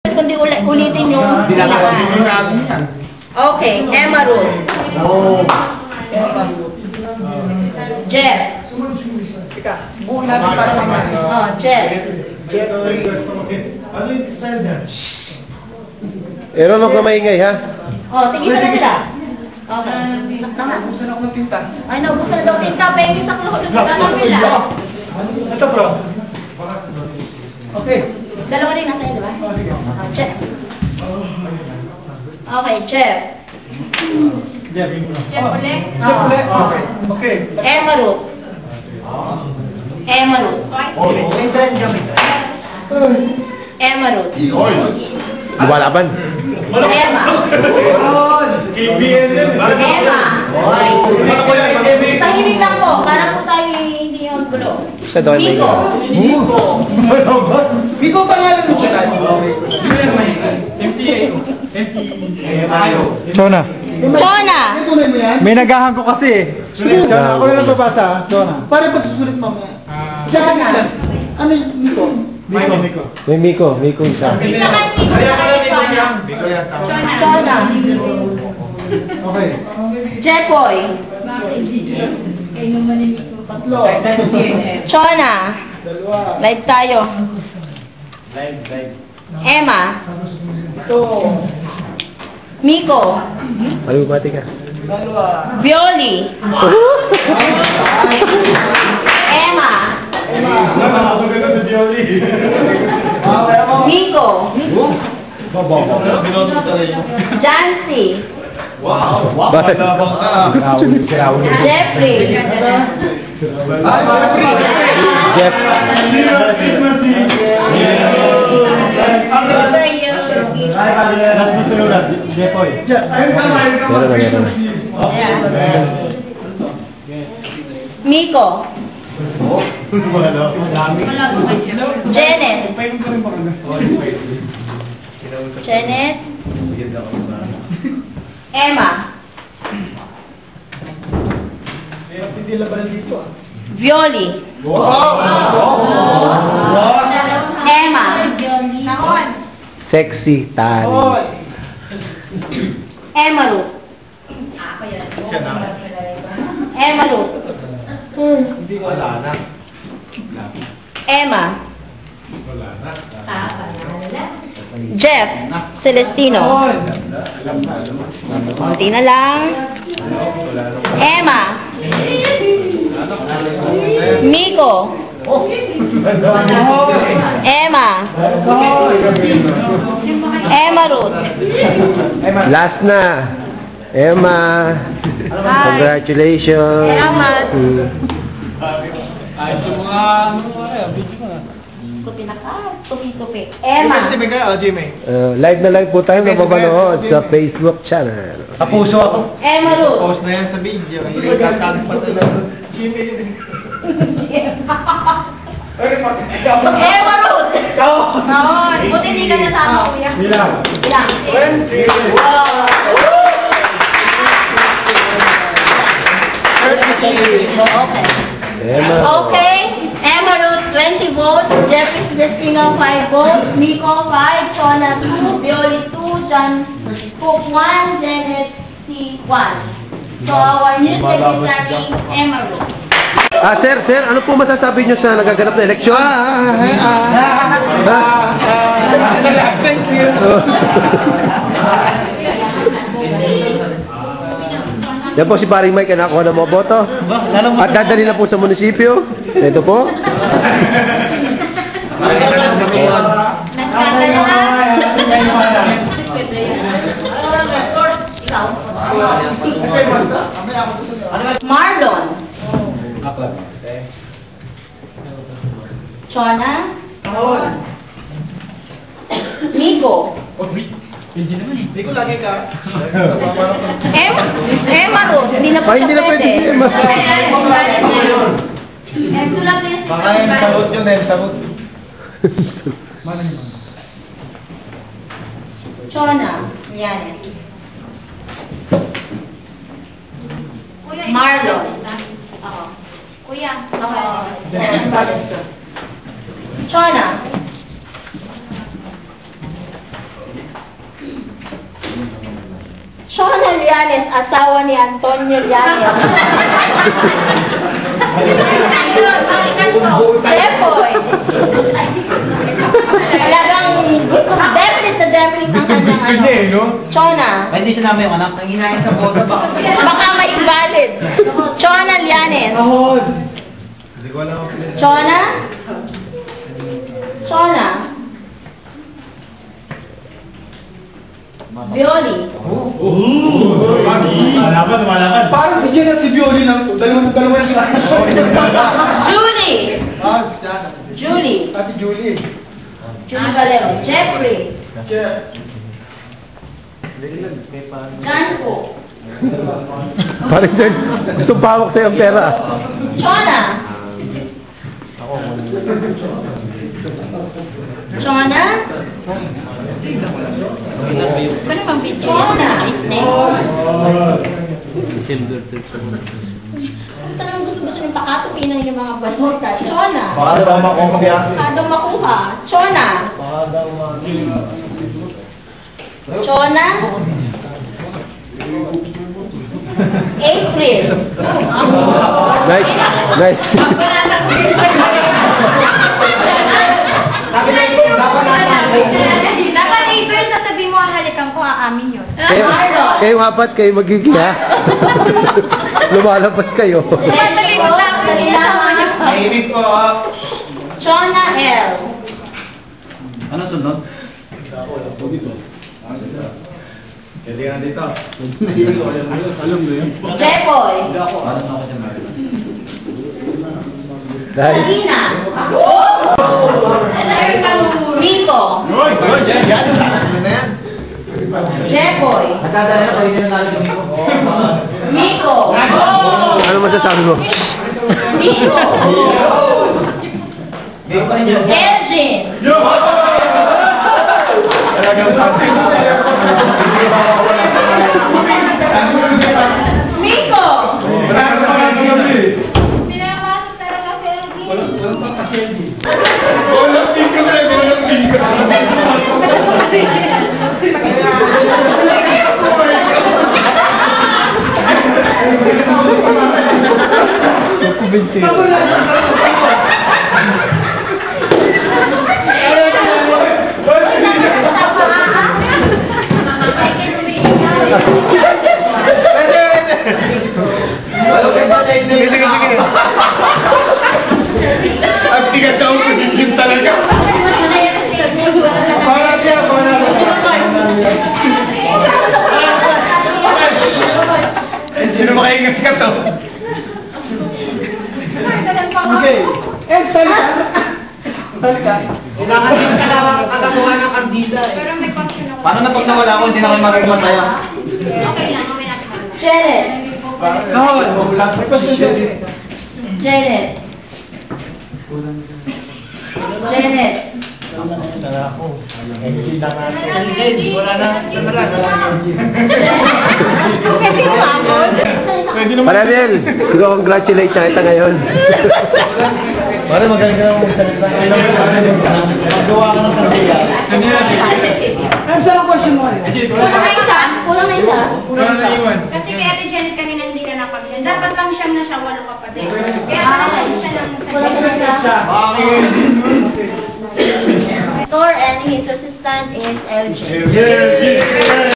Kundi ulitin yung bilangan. Okay, Emerald. Jeff. Buong natin para naman. Jeff. Ano yung style niya? Pero huwag na maingay, ha? Tingin na sila. Okay. Naubusan ako ng tinta. Ay, naubusan na daw tinta. Pwede sa klaro ng nila. Ito bro. Okay. Dalawa rin nasa iyo, di ba? Sige. Jeff. Okay, Jeff. Jeff ulit. Okay. Okay. Emerald. Emerald. Emerald. Lumalaban. Emma. Emma. Tahimik lang po. Para po tayo hindi yung gulo. Miko. Miko pangalan mo siya. Chona. Chona. May nagahan ko kasi eh. Chona, ako yung nababasa. Chona. Para pagsusulit mo mga. Chona. Ano yung Miko? Miko. May Miko isa. Chona. Okay. Jepoy. Tatlo. Chona. Dalawa. Live tayo. Emma. Ito. Miko. Ay, bumati ka. Dalawa. Violi. Emma. Miko. Jancy. Bakit? Jeffrey. Jeff. Meron na. Miko. Janet. Janet. Emma. Hindi laban dito ah. Violi. Emma. Nakon. Sexy Tani. Emerald. Emerald. Hindi ko wala na. Emma. Wala na. Jeff. Celestino. Kunti na lang. Emma. Miko. Emma. Emerald. Last na. Emma. Congratulations. Salamat. Ay, ito mga video mo na. Tupi na ka. Tupi. Emma. May kayo, Jimmy. Live na live po tayo napapanood sa Facebook channel. Kapuso ako. Emerald. Post na yan sa video. Yung kakad pa talaga. Jimmy. Emerald. Noon. Buti hindi ka nasama, kuya. Bilang. Bilang. 20. Wow. Okay. Emma. Okay. Emerald, 20 votes. Jeffrey Celestino, 5 votes. Miko, 5. Chona, 2. Violi, 2. John Cook, 1. Janet, C, 1. So, our new secretary, Emerald. Sir, ano po masasabi nyo sa nagaganap na eleksyon? Thank you. Yan po si Paring Mike, nakuha ng mga boto. At dadali na po sa munisipyo. Ito po. Marlon. Chona. Miko. Hindi naman. Hindi ko lagi ka. Emerald. Hindi na po Ay, hindi na pwede si Emma. Baka yung sabot yun eh. Sabot. Mana yun? Chona. Yan. Marlon. Oo. Kuya. Okay. Chona. Llanes, asawa ni Antonio Llanes. Jepoy. Talagang definite na definite ang kanyang ano. Chona. Ay, hindi siya namin yung anak. Ang hinahin sa boto ba? Baka may invalid. Chona Llanes. Hindi ko alam. Chona? Chona? Bioli. Malaman. Parang si Jen at si Bioli lang. Dalawa na sila. Julie. Julie. Ate Julie. Julie Valero. Jeffrey. Janko. Parang din, gusto pawak sa'yo ang pera. Chona. Chona? Ano bang video? Chona. Kung talagang gusto niyong pakatupinan yung mga balota. Chona. Baka daw makuha. Kadong makuha. Chona. Chona. April. Nice, nice. Dapat April, sasabihin mo ang halikan ko, aamin yun. Kayo apat, kayo magiging ha? Lumalabas kayo. Sasabihin mo lang, Nainig ko. Chona L. Ano sunod? Pwede nga dito. Alam mo yun? Jepoy. Parang ako dyan. Nice. Salina. Miko. Jepoy. Nagkadala na kayo na nalang ko. Miko. Ano masasabi mo? Miko. Elgin. Miko. Pinapasok talaga si Elgin. Ang tigas na ako yung talaga. Parang niya, sino makaingat ka to? Okay. Talika. Kailangan din kakakuha ng kandida eh. Pero may function ako. Paano na pag nawala ako, hindi na kayo marunong tayo? Okay lang, kami natin. Janet. No, wala. May question dyan. Janet. Janet. Wala na. Pwede naman. Paranel, congratulate na kita ngayon. Pare, magaling ka naman magsalita. Magawa ka ng kandila. Ano saan ang question mo? Kulang na isa. Kulang na isa. Kulang na iwan. Kasi kay Ate Janet kanina hindi ka napagyan. Dapat lang siyam na siya, 8 kapatid. Kaya wala siya ng Bakit? Tor and his assistant is LJ. Yeah.